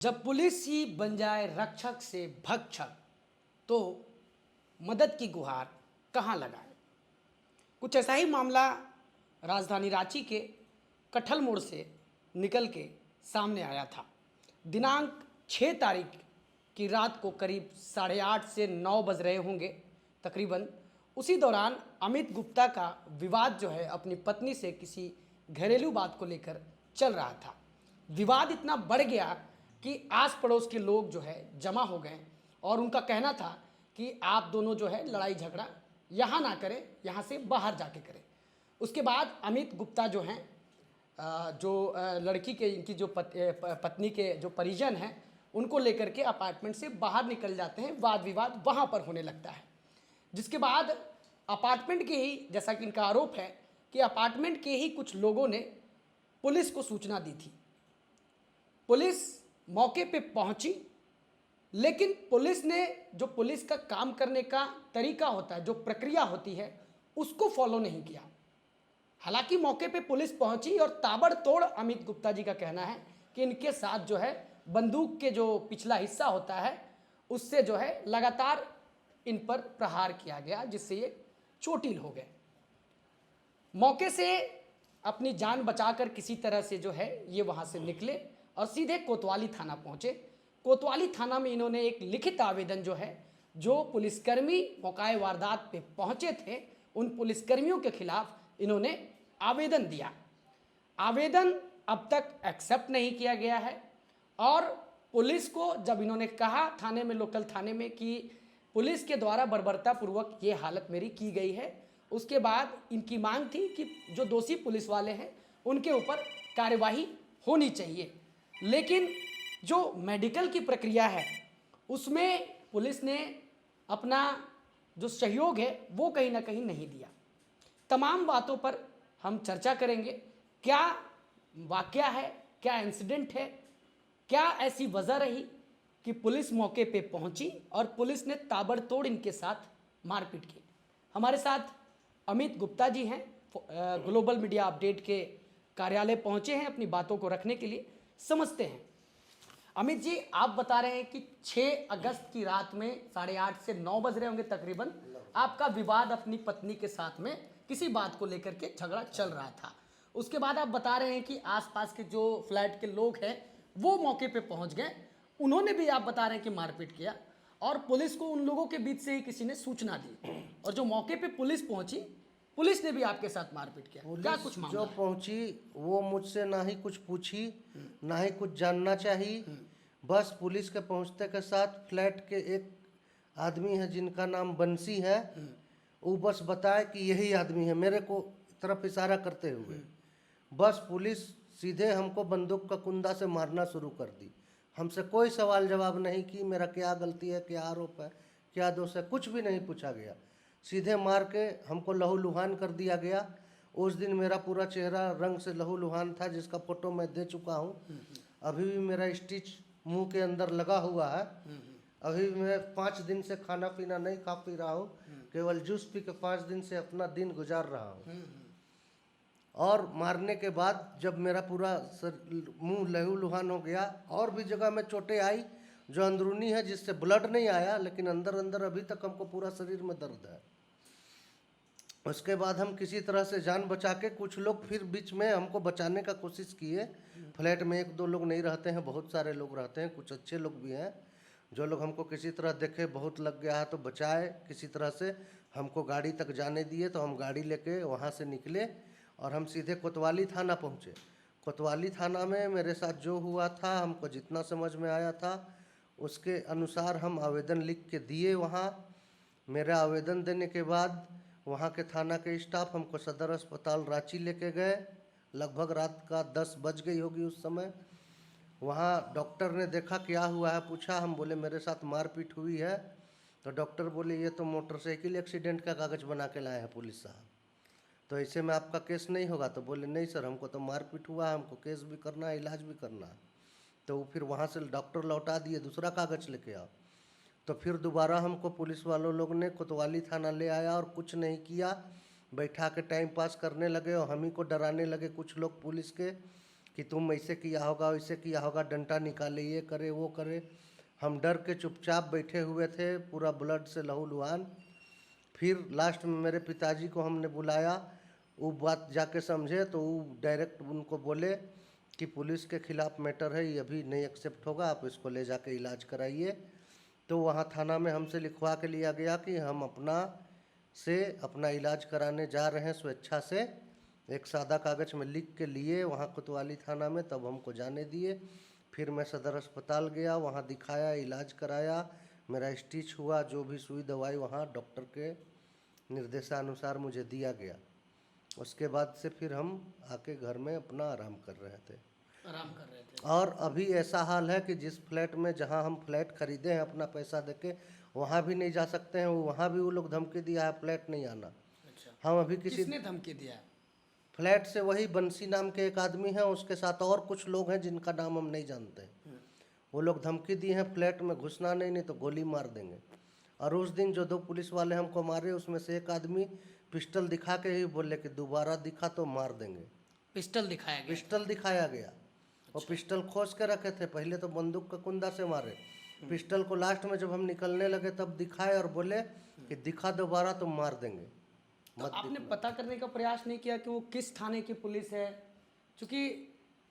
जब पुलिस ही बन जाए रक्षक से भक्षक तो मदद की गुहार कहाँ लगाए। कुछ ऐसा ही मामला राजधानी रांची के कठल मोड़ से निकल के सामने आया था। दिनांक 6 तारीख की रात को करीब 8:30 से 9 बज रहे होंगे तकरीबन। उसी दौरान अमित गुप्ता का विवाद जो है अपनी पत्नी से किसी घरेलू बात को लेकर चल रहा था। विवाद इतना बढ़ गया कि आस पड़ोस के लोग जो है जमा हो गए और उनका कहना था कि आप दोनों जो है लड़ाई झगड़ा यहाँ ना करें, यहाँ से बाहर जाके करें। उसके बाद अमित गुप्ता जो हैं लड़की के इनकी जो पत्नी के जो परिजन हैं उनको लेकर के अपार्टमेंट से बाहर निकल जाते हैं। वाद विवाद वहाँ पर होने लगता है, जिसके बाद अपार्टमेंट के ही, जैसा कि इनका आरोप है कि अपार्टमेंट के ही कुछ लोगों ने पुलिस को सूचना दी थी। पुलिस मौके पे पहुंची, लेकिन पुलिस ने जो पुलिस का काम करने का तरीका होता है, जो प्रक्रिया होती है, उसको फॉलो नहीं किया। हालांकि मौके पे पुलिस पहुंची और ताबड़तोड़ अमित गुप्ता जी का कहना है कि इनके साथ जो है बंदूक के जो पिछला हिस्सा होता है उससे जो है लगातार इन पर प्रहार किया गया, जिससे ये चोटिल हो गए। मौके से अपनी जान बचाकर किसी तरह से जो है ये वहाँ से निकले और सीधे कोतवाली थाना पहुँचे। कोतवाली थाना में इन्होंने एक लिखित आवेदन जो है, जो पुलिसकर्मी मौकाए वारदात पे पहुँचे थे उन पुलिसकर्मियों के खिलाफ इन्होंने आवेदन दिया। आवेदन अब तक एक्सेप्ट नहीं किया गया है और पुलिस को जब इन्होंने कहा थाने में, लोकल थाने में, कि पुलिस के द्वारा बर्बरतापूर्वक ये हालत मेरी की गई है, उसके बाद इनकी मांग थी कि जो दोषी पुलिस वाले हैं उनके ऊपर कार्यवाही होनी चाहिए। लेकिन जो मेडिकल की प्रक्रिया है उसमें पुलिस ने अपना जो सहयोग है वो कहीं ना कहीं नहीं दिया। तमाम बातों पर हम चर्चा करेंगे। क्या वाकया है, क्या इंसिडेंट है, क्या ऐसी वजह रही कि पुलिस मौके पे पहुंची और पुलिस ने ताबड़तोड़ इनके साथ मारपीट की। हमारे साथ अमित गुप्ता जी हैं, ग्लोबल मीडिया अपडेट के कार्यालय पहुंचे हैं अपनी बातों को रखने के लिए। समझते हैं। अमित जी, आप बता रहे हैं कि 6 अगस्त की रात में 8:30 से 9 बज रहे होंगे तकरीबन, आपका विवाद अपनी पत्नी के साथ में किसी बात को लेकर के झगड़ा चल रहा था। उसके बाद आप बता रहे हैं कि आसपास के जो फ्लैट के लोग हैं वो मौके पे पहुंच गए, उन्होंने भी आप बता रहे हैं कि मारपीट किया और पुलिस को उन लोगों के बीच से ही किसी ने सूचना दी और जो मौके पे पुलिस पहुंची, पुलिस ने भी आपके साथ मारपीट किया। क्या कुछ मामला जो पहुंची वो मुझसे ना ही कुछ पूछी, ना ही कुछ जानना चाहिए। बस पुलिस के पहुंचते के साथ फ्लैट के एक आदमी है जिनका नाम बंसी है, वो बस बताए कि यही आदमी है, मेरे को तरफ इशारा करते हुए बस पुलिस सीधे हमको बंदूक का कुंदा से मारना शुरू कर दी। हमसे कोई सवाल जवाब नहीं की, मेरा क्या गलती है, क्या आरोप है, क्या दोष है, कुछ भी नहीं पूछा गया। सीधे मार के हमको लहूलुहान कर दिया गया। उस दिन मेरा पूरा चेहरा रंग से लहूलुहान था, जिसका फोटो मैं दे चुका हूँ। अभी भी मेरा स्टिच मुंह के अंदर लगा हुआ है। अभी मैं 5 दिन से खाना पीना नहीं खा पी रहा हूँ, केवल जूस पी के 5 दिन से अपना दिन गुजार रहा हूँ। और मारने के बाद जब मेरा पूरा मुंह लहूलुहान हो गया, और भी जगह में चोटें आई जो अंदरूनी है, जिससे ब्लड नहीं आया, लेकिन अंदर अंदर अभी तक हमको पूरा शरीर में दर्द है। उसके बाद हम किसी तरह से जान बचा के, कुछ लोग फिर बीच में हमको बचाने का कोशिश किए। फ्लैट में 1-2 लोग नहीं रहते हैं, बहुत सारे लोग रहते हैं, कुछ अच्छे लोग भी हैं। जो लोग हमको किसी तरह देखे बहुत लग गया है तो बचाए, किसी तरह से हमको गाड़ी तक जाने दिए। तो हम गाड़ी लेके वहाँ से निकले और हम सीधे कोतवाली थाना पहुँचे। कोतवाली थाना में मेरे साथ जो हुआ था, हमको जितना समझ में आया था उसके अनुसार हम आवेदन लिख के दिए वहाँ। मेरा आवेदन देने के बाद वहाँ के थाना के स्टाफ हमको सदर अस्पताल रांची लेके गए। लगभग रात का 10 बज गई होगी उस समय। वहाँ डॉक्टर ने देखा क्या हुआ है, पूछा। हम बोले मेरे साथ मारपीट हुई है। तो डॉक्टर बोले ये तो मोटरसाइकिल एक्सीडेंट का कागज़ बना के लाए हैं पुलिस साहब, तो ऐसे में आपका केस नहीं होगा। तो बोले नहीं सर, हमको तो मारपीट हुआ है, हमको केस भी करना है, इलाज भी करना है। तो फिर वहाँ से डॉक्टर लौटा दिए, दूसरा कागज़ लेके आओ। तो फिर दोबारा हमको पुलिस वालों लोग ने कोतवाली थाना ले आया और कुछ नहीं किया, बैठा के टाइम पास करने लगे और हम ही को डराने लगे कुछ लोग पुलिस के। कि तुम ऐसे किया होगा वैसे किया होगा, डंडा निकाले, ये करे वो करे। हम डर के चुपचाप बैठे हुए थे, पूरा ब्लड से लहूलुहान। फिर लास्ट में मेरे पिताजी को हमने बुलाया, वो बात जाके समझे तो वो डायरेक्ट उनको बोले कि पुलिस के खिलाफ मैटर है, ये अभी नहीं एक्सेप्ट होगा, आप इसको ले जाके इलाज कराइए। तो वहाँ थाना में हमसे लिखवा के लिया गया कि हम अपना इलाज कराने जा रहे हैं स्वेच्छा से। एक सादा कागज में लिख के लिए वहाँ कोतवाली थाना में, तब हमको जाने दिए। फिर मैं सदर अस्पताल गया, वहाँ दिखाया, इलाज कराया, मेरा स्टिच हुआ, जो भी सुई दवाई वहाँ डॉक्टर के निर्देशानुसार मुझे दिया गया। उसके बाद से फिर हम आके घर में अपना आराम कर रहे थे। और अभी ऐसा हाल है कि जिस फ्लैट में, जहाँ हम फ्लैट खरीदे हैं अपना पैसा देके, वहाँ भी नहीं जा सकते हैं। वहाँ भी वो लोग धमकी दिया है फ्लैट नहीं आना। अच्छा। हम अभी किसने धमकी दिया है? फ्लैट से वही बंसी नाम के एक आदमी है, उसके साथ और कुछ लोग हैं जिनका नाम हम नहीं जानते। वो लोग धमकी दिए हैं फ्लैट में घुसना नहीं तो गोली मार देंगे। और उस दिन जो 2 पुलिस वाले हमको मारे, उसमें से एक आदमी पिस्टल दिखा के ही बोले कि दोबारा दिखा तो मार देंगे। पिस्टल दिखाया गया? पिस्टल दिखाया गया। और पिस्टल खोस के रखे थे, पहले तो बंदूक का कुंदा से मारे। पिस्टल को लास्ट में जब हम निकलने लगे तब दिखाए और बोले कि दिखा दोबारा तो मार देंगे। तो आपने पता करने का प्रयास नहीं किया कि वो किस थाने की पुलिस है? क्योंकि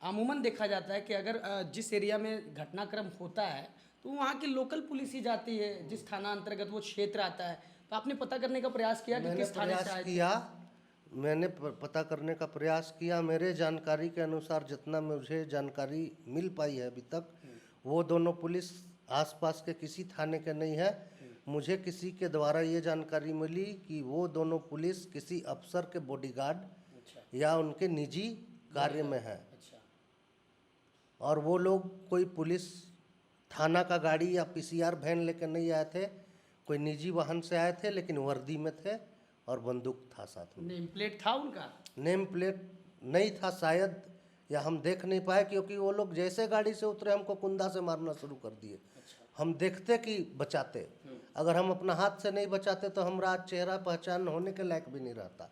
अमूमन देखा जाता है कि अगर जिस एरिया में घटनाक्रम होता है तो वहाँ की लोकल पुलिस ही जाती है, जिस थाना अंतर्गत वो क्षेत्र आता है। तो आपने पता करने का प्रयास किया कि किस थाने से आए? मैंने पता करने का प्रयास किया। मेरे जानकारी के अनुसार जितना मुझे जानकारी मिल पाई है अभी तक, वो दोनों पुलिस आसपास के किसी थाने के नहीं है। मुझे किसी के द्वारा ये जानकारी मिली कि वो दोनों पुलिस किसी अफसर के बॉडीगार्ड या उनके निजी कार्य में है। और वो लोग कोई पुलिस थाना का गाड़ी या पीसीआर वैन लेकर नहीं आए थे, कोई निजी वाहन से आए थे, लेकिन वर्दी में थे और बंदूक था साथ में। नेम प्लेट था उनका? नेम प्लेट नहीं था शायद, या हम देख नहीं पाए, क्योंकि वो लोग जैसे गाड़ी से उतरे हमको कुंदा से मारना शुरू कर दिए। हम देखते कि बचाते, अगर हम अपना हाथ से नहीं बचाते तो हमारा आज चेहरा पहचान होने के लायक भी नहीं रहता।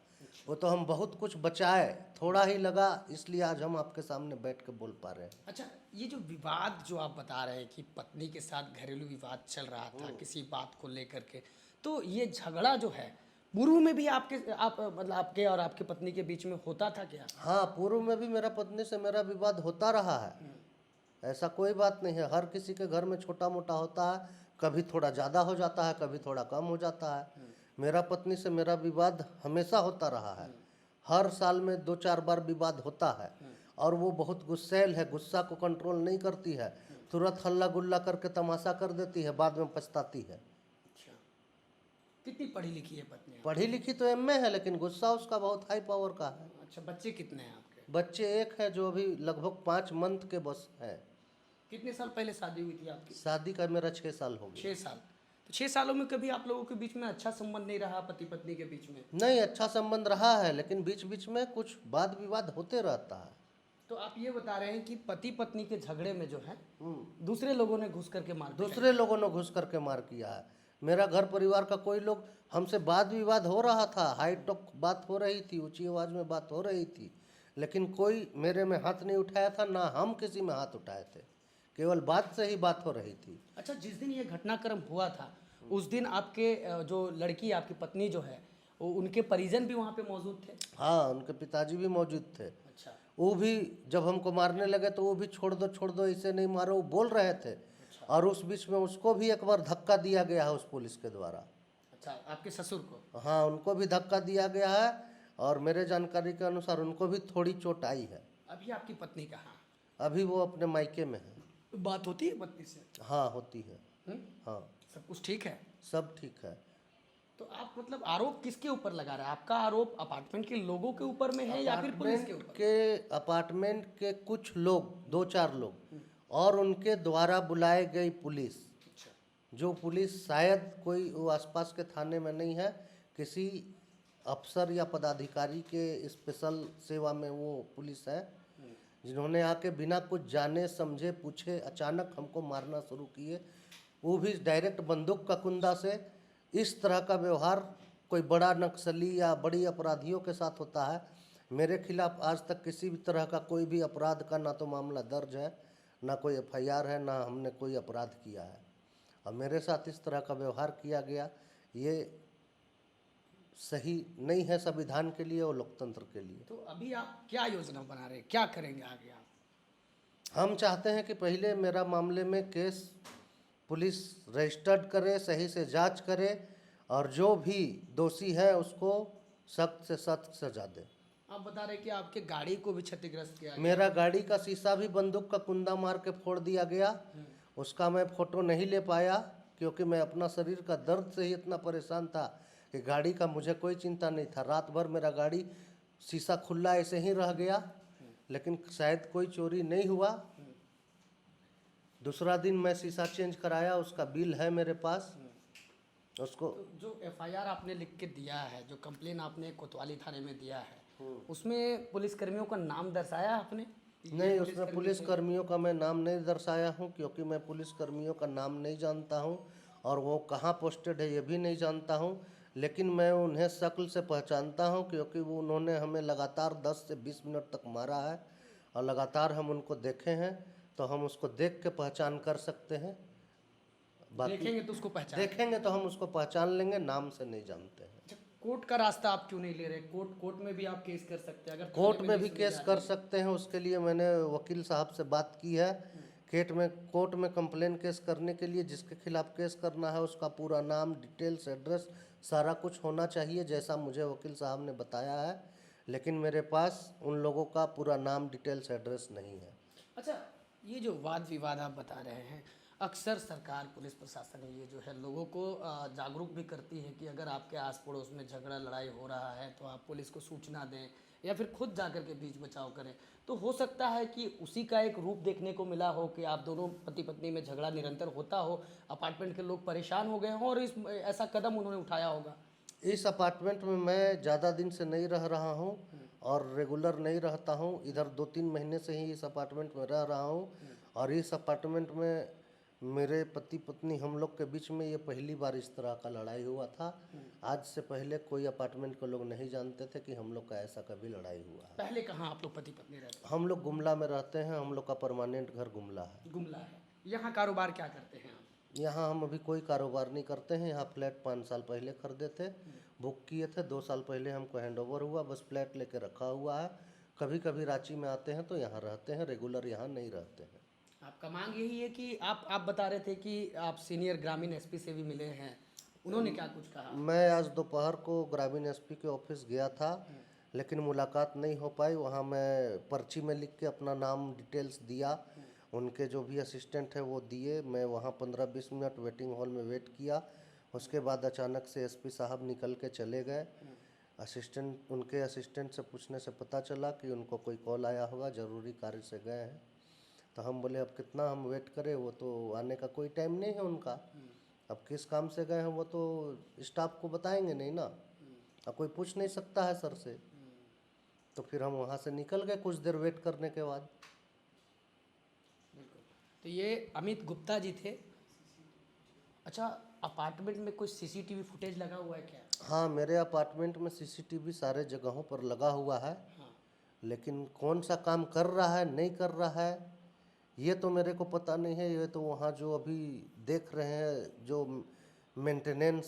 वो तो हम बहुत कुछ बचाए, थोड़ा ही लगा, इसलिए आज हम आपके सामने बैठ के बोल पा रहे हैं। अच्छा, ये जो विवाद जो आप बता रहे हैं कि पत्नी के साथ घरेलू विवाद चल रहा था किसी बात को लेकर के, तो ये झगड़ा जो है पूर्व में भी आपके और आपके पत्नी के बीच में होता था क्या? हाँ, पूर्व में भी मेरा पत्नी से मेरा विवाद होता रहा है। ऐसा कोई बात नहीं है, हर किसी के घर में छोटा मोटा होता है, कभी थोड़ा ज़्यादा हो जाता है, कभी थोड़ा कम हो जाता है। मेरा पत्नी से मेरा विवाद हमेशा होता रहा है। हर साल में 2-4 बार विवाद होता है। और वो बहुत गुस्सैल है, गुस्सा को कंट्रोल नहीं करती है, तुरंत हल्ला गुल्ला करके तमाशा कर देती है, बाद में पछताती है। अच्छा, कितनी पढ़ी लिखी है पत्नी? पढ़ी लिखी तो एमए है, लेकिन गुस्सा उसका बहुत हाई पावर का है। अच्छा, बच्चे कितने हैं आपके? बच्चे एक है जो अभी लगभग 5 मंथ के बस है। कितने साल पहले शादी हुई थी आपकी? शादी का मेरा 6 साल हो गया। 6 साल। तो 6 सालों में कभी आप लोगों के बीच में अच्छा संबंध नहीं रहा, पति पत्नी के बीच में? नहीं, अच्छा संबंध रहा है, लेकिन बीच बीच में कुछ वाद विवाद होते रहता है। तो आप ये बता रहे हैं कि पति पत्नी के झगड़े में जो है दूसरे लोगों ने घुस करके मार दिया? दूसरे लोगों ने घुस करके मार किया है। मेरा घर परिवार का कोई लोग, हमसे वाद विवाद हो रहा था, हाई टॉक बात हो रही थी, ऊंची आवाज में बात हो रही थी, लेकिन कोई मेरे में हाथ नहीं उठाया था, ना हम किसी में हाथ उठाए थे, केवल बात से ही बात हो रही थी। अच्छा, जिस दिन ये घटनाक्रम हुआ था उस दिन आपके जो लड़की आपकी पत्नी जो है उनके परिजन भी वहाँ पे मौजूद थे? हाँ, उनके पिताजी भी मौजूद थे। अच्छा। वो भी जब हमको मारने लगे तो वो भी छोड़ दो ऐसे नहीं मारो, वो बोल रहे थे। अच्छा। और उस बीच में उसको भी एक बार धक्का दिया गया है उस पुलिस के द्वारा। अच्छा, आपके ससुर को? हाँ, उनको भी धक्का दिया गया है, और मेरे जानकारी के अनुसार उनको भी थोड़ी चोट आई है। अभी आपकी पत्नी कहाँ? अभी वो अपने मायके में है। बात होती है पत्नी से? हाँ, होती है। हाँ, सब कुछ ठीक है? सब ठीक है। तो आप मतलब आरोप किसके ऊपर लगा रहे हैं? आपका आरोप अपार्टमेंट के लोगों के ऊपर में है या फिर पुलिस के ऊपर? अपार्टमेंट के कुछ लोग, 2-4 लोग, और उनके द्वारा बुलाए गई पुलिस, जो पुलिस शायद कोई वो आसपास के थाने में नहीं है, किसी अफसर या पदाधिकारी के स्पेशल सेवा में वो पुलिस है, जिन्होंने आके बिना कुछ जाने समझे पूछे अचानक हमको मारना शुरू किए। वो भी डायरेक्ट बंदूक का कुंदा से। इस तरह का व्यवहार कोई बड़ा नक्सली या बड़ी अपराधियों के साथ होता है, मेरे खिलाफ आज तक किसी भी तरह का कोई भी अपराध का ना तो मामला दर्ज है, ना कोई एफआईआर है, ना हमने कोई अपराध किया है। और मेरे साथ इस तरह का व्यवहार किया गया, ये सही नहीं है संविधान के लिए और लोकतंत्र के लिए। तो अभी आप क्या योजना बना रहे हैं, क्या करेंगे आगे आप? हम चाहते हैं कि पहले मेरा मामले में केस पुलिस रजिस्टर्ड करे, सही से जांच करे और जो भी दोषी है उसको सख्त से सख्त सजा दे। आप बता रहे कि आपके गाड़ी को भी क्षतिग्रस्त किया गया। मेरा गाड़ी का शीशा भी बंदूक का कुंदा मार के फोड़ दिया गया। उसका मैं फोटो नहीं ले पाया क्योंकि मैं अपना शरीर का दर्द से ही इतना परेशान था कि गाड़ी का मुझे कोई चिंता नहीं था। रात भर मेरा गाड़ी शीशा खुला ऐसे ही रह गया, लेकिन शायद कोई चोरी नहीं हुआ। दूसरा दिन मैं शीशा चेंज कराया, उसका बिल है मेरे पास। उसको तो जो एफआईआर आपने लिख के दिया है, जो कंप्लेन आपने कोतवाली थाने में दिया है, उसमें पुलिसकर्मियों का नाम दर्शाया आपने? नहीं, उसमें पुलिस कर्मियों का मैं नाम नहीं दर्शाया हूँ क्योंकि मैं पुलिस कर्मियों का नाम नहीं जानता हूँ और वो कहाँ पोस्टेड है ये भी नहीं जानता हूँ। लेकिन मैं उन्हें शक्ल से पहचानता हूँ क्योंकि वो उन्होंने हमें लगातार 10 से 20 मिनट तक मारा है और लगातार हम उनको देखे हैं, तो हम उसको देख के पहचान कर सकते हैं। देखेंगे तो उसको पहचान। देखेंगे तो हम उसको पहचान लेंगे, नाम से नहीं जानते हैं। अच्छा, कोर्ट का रास्ता आप क्यों नहीं ले रहे? कोर्ट में भी आप केस कर सकते हैं, अगर कोर्ट थाने में नहीं भी सुनी केस जा कर रही। सकते हैं, उसके लिए मैंने वकील साहब से बात की है। कोर्ट में कंप्लेन केस करने के लिए जिसके खिलाफ केस करना है उसका पूरा नाम, डिटेल्स, एड्रेस सारा कुछ होना चाहिए जैसा मुझे वकील साहब ने बताया है, लेकिन मेरे पास उन लोगों का पूरा नाम, डिटेल्स, एड्रेस नहीं है। अच्छा, ये जो वाद विवाद आप बता रहे हैं, अक्सर सरकार, पुलिस प्रशासन ये जो है लोगों को जागरूक भी करती है कि अगर आपके आस पड़ोस में झगड़ा लड़ाई हो रहा है तो आप पुलिस को सूचना दें या फिर खुद जाकर के बीच बचाव करें। तो हो सकता है कि उसी का एक रूप देखने को मिला हो कि आप दोनों पति पत्नी में झगड़ा निरंतर होता हो, अपार्टमेंट के लोग परेशान हो गए हों और ऐसा कदम उन्होंने उठाया होगा। इस अपार्टमेंट में मैं ज़्यादा दिन से नहीं रह रहा हूँ और रेगुलर नहीं रहता हूँ। इधर 2-3 महीने से ही इस अपार्टमेंट में रह रहा हूँ और इस अपार्टमेंट में मेरे पति पत्नी हम लोग के बीच में ये पहली बार इस तरह का लड़ाई हुआ था। आज से पहले कोई अपार्टमेंट के लोग नहीं जानते थे कि हम लोग का ऐसा कभी लड़ाई हुआ है। पहले कहाँ आप लोग पति पत्नी रहते हम लोग गुमला में रहते हैं, हम लोग का परमानेंट घर गुमला है। हैं? गुमला है। यहाँ कारोबार क्या करते हैं आप? यहाँ हम अभी कोई कारोबार नहीं करते हैं। यहाँ फ्लैट 5 साल पहले खरीदे थे, बुक किए थे। 2 साल पहले हमको हैंडओवर हुआ, बस फ्लैट लेके रखा हुआ है। कभी कभी रांची में आते हैं तो यहाँ रहते हैं, रेगुलर यहाँ नहीं रहते हैं। आपका मांग यही है कि आप बता रहे थे कि आप सीनियर ग्रामीण एसपी से भी मिले हैं, उन्होंने क्या कुछ कहा? मैं आज दोपहर को ग्रामीण एसपी के ऑफिस गया था, लेकिन मुलाकात नहीं हो पाई। वहाँ मैं पर्ची में लिख के अपना नाम, डिटेल्स दिया, उनके जो भी असिस्टेंट है वो दिए। मैं वहाँ 15-20 मिनट वेटिंग हॉल में वेट किया। उसके बाद अचानक से एसपी साहब निकल के चले गए। उनके असिस्टेंट से पूछने से पता चला कि उनको कोई कॉल आया होगा, ज़रूरी कार्य से गए हैं। तो हम बोले अब कितना हम वेट करें, वो तो आने का कोई टाइम नहीं है उनका। अब किस काम से गए हैं वो तो स्टाफ को बताएंगे नहीं ना, अब कोई पूछ नहीं सकता है सर से। तो फिर हम वहाँ से निकल गए कुछ देर वेट करने के बाद। तो ये अमित गुप्ता जी थे। अच्छा, अपार्टमेंट में कोई सीसीटीवी फुटेज लगा हुआ है क्या? हाँ, मेरे अपार्टमेंट में सीसीटीवी सारे जगहों पर लगा हुआ है, हाँ। लेकिन कौन सा काम कर रहा है नहीं कर रहा है ये तो मेरे को पता नहीं है। ये तो वहाँ जो अभी देख रहे हैं, जो मेंटेनेंस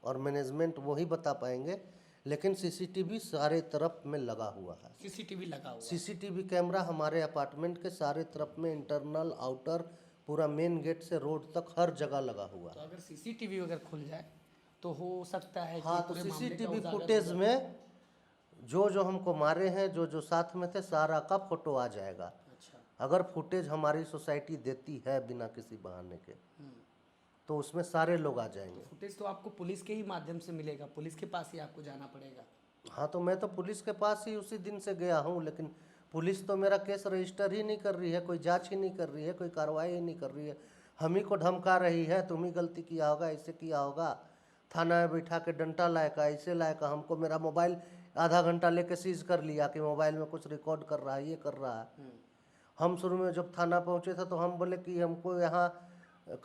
और मैनेजमेंट, वही बता पाएंगे। लेकिन सीसीटीवी सारे तरफ में लगा हुआ है। सीसीटीवी लगा हुआ है। सीसीटीवी कैमरा हमारे अपार्टमेंट के सारे तरफ में, इंटरनल, आउटर, पूरा मेन गेट से रोड तक हर जगह लगा हुआ तो है। अगर सीसीटीवी अगर खुल जाए तो हो सकता है कि हाँ, तो पूरे मामले का सीसीटीवी उजागर फुटेज हो। में जो जो हमको मारे हैं, जो जो साथ में थे, सारा का फोटो आ जाएगा। अच्छा। अगर फुटेज हमारी सोसाइटी देती है बिना किसी बहाने के, तो उसमें सारे लोग आ जाएंगे। फुटेज तो आपको पुलिस के ही माध्यम से मिलेगा, पुलिस के पास ही आपको जाना पड़ेगा। हाँ, तो मैं तो पुलिस के पास ही उसी दिन से गया हूँ, लेकिन पुलिस तो मेरा केस रजिस्टर ही नहीं कर रही है, कोई जांच ही नहीं कर रही है, कोई कार्रवाई ही नहीं कर रही है। हम ही को धमका रही है, तुम ही गलती किया होगा, ऐसे किया होगा, थाना में बैठा के डंटा लायका, ऐसे लायका। हमको मेरा मोबाइल आधा घंटा लेके सीज कर लिया कि मोबाइल में कुछ रिकॉर्ड कर रहा है, ये कर रहा है। हम शुरू में जब थाना पहुँचे थे तो हम बोले कि हमको यहाँ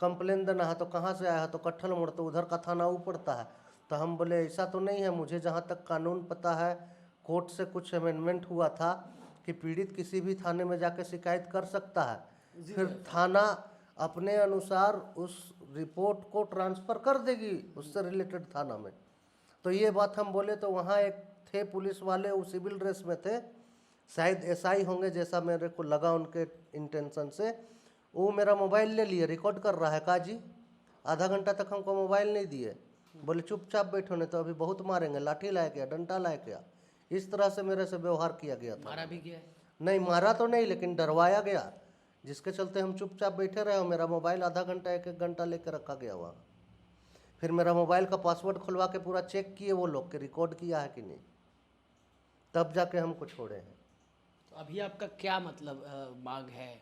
कंप्लेन देना है। तो कहाँ से आया है? तो कट्ठल मोड़, तो उधर का थाना ऊपर पड़ता है। तो हम बोले ऐसा तो नहीं है, मुझे जहाँ तक कानून पता है, कोर्ट से कुछ अमेंडमेंट हुआ था कि पीड़ित किसी भी थाने में जाकर शिकायत कर सकता है, फिर थाना अपने अनुसार उस रिपोर्ट को ट्रांसफ़र कर देगी उससे रिलेटेड थाना में। तो ये बात हम बोले तो वहाँ एक थे पुलिस वाले, वो सिविल ड्रेस में थे, शायद एसआई होंगे जैसा मेरे को लगा उनके इंटेंशन से। वो मेरा मोबाइल ले लिए, रिकॉर्ड कर रहा है। काजी आधा घंटा तक हमको मोबाइल नहीं दिए, बोले चुपचाप बैठो नहीं तो अभी बहुत मारेंगे, लाठी लाए क्या, डंडा लाए क्या। इस तरह से मेरे से व्यवहार किया गया था। मारा भी गया है? नहीं मारा तो नहीं, लेकिन डरवाया गया, जिसके चलते हम चुपचाप बैठे रहे और मेरा मोबाइल आधा घंटा 1-1 घंटा लेकर रखा गया वहाँ। फिर मेरा मोबाइल का पासवर्ड खुलवा के पूरा चेक किए वो लोग के रिकॉर्ड किया है कि नहीं, तब जाके हमको छोड़े हैं। तो अभी आपका क्या मतलब मांग है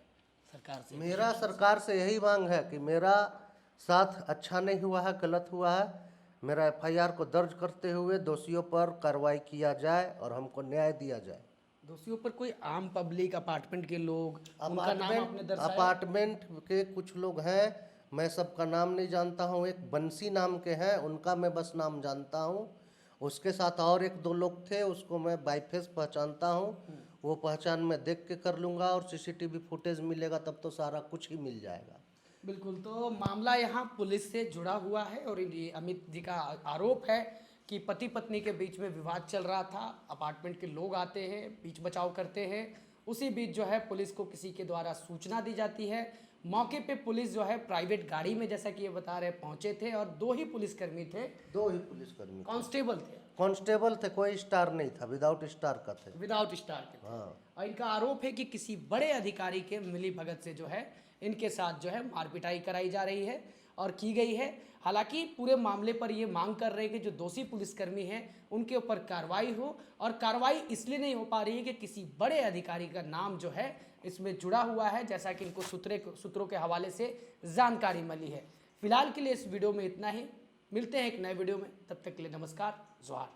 सरकार से? मेरा सरकार से यही मांग है कि मेरा साथ अच्छा नहीं हुआ है, गलत हुआ है, मेरा एफआईआर को दर्ज करते हुए दोषियों पर कार्रवाई किया जाए और हमको न्याय दिया जाए। दोषियों पर कोई आम पब्लिक, अपार्टमेंट के लोग, उनका नाम आपने दर्शाया? अपार्टमेंट के कुछ लोग हैं, मैं सबका नाम नहीं जानता हूँ। एक बंसी नाम के हैं, उनका मैं बस नाम जानता हूँ। उसके साथ और 1-2 लोग थे, उसको मैं बाई फेस पहचानता हूँ। वो पहचान मैं देख के कर लूँगा और सीसीटीवी फुटेज मिलेगा तब तो सारा कुछ ही मिल जाएगा। बिल्कुल। तो मामला यहाँ पुलिस से जुड़ा हुआ है और ये अमित जी का आरोप है कि पति पत्नी के बीच में विवाद चल रहा था, अपार्टमेंट के लोग आते हैं, बीच बचाव करते हैं, उसी बीच जो है पुलिस को किसी के द्वारा सूचना दी जाती है। मौके पे पुलिस जो है प्राइवेट गाड़ी में, जैसा कि ये बता रहे, पहुंचे थे और 2 ही पुलिसकर्मी थे। 2 ही पुलिसकर्मी, कांस्टेबल थे, कोई स्टार नहीं था, विदाउट स्टार का थे। विदाउट स्टार के थे। हाँ। और इनका आरोप है कि किसी बड़े अधिकारी के मिली भगत से जो है इनके साथ जो है मारपिटाई कराई जा रही है और की गई है। हालांकि पूरे मामले पर ये मांग कर रहे हैं कि जो दोषी पुलिसकर्मी हैं उनके ऊपर कार्रवाई हो, और कार्रवाई इसलिए नहीं हो पा रही है कि किसी बड़े अधिकारी का नाम जो है इसमें जुड़ा हुआ है, जैसा कि इनको सूत्रों के हवाले से जानकारी मिली है। फिलहाल के लिए इस वीडियो में इतना ही, मिलते हैं एक नए वीडियो में, तब तक के लिए नमस्कार, जोहार।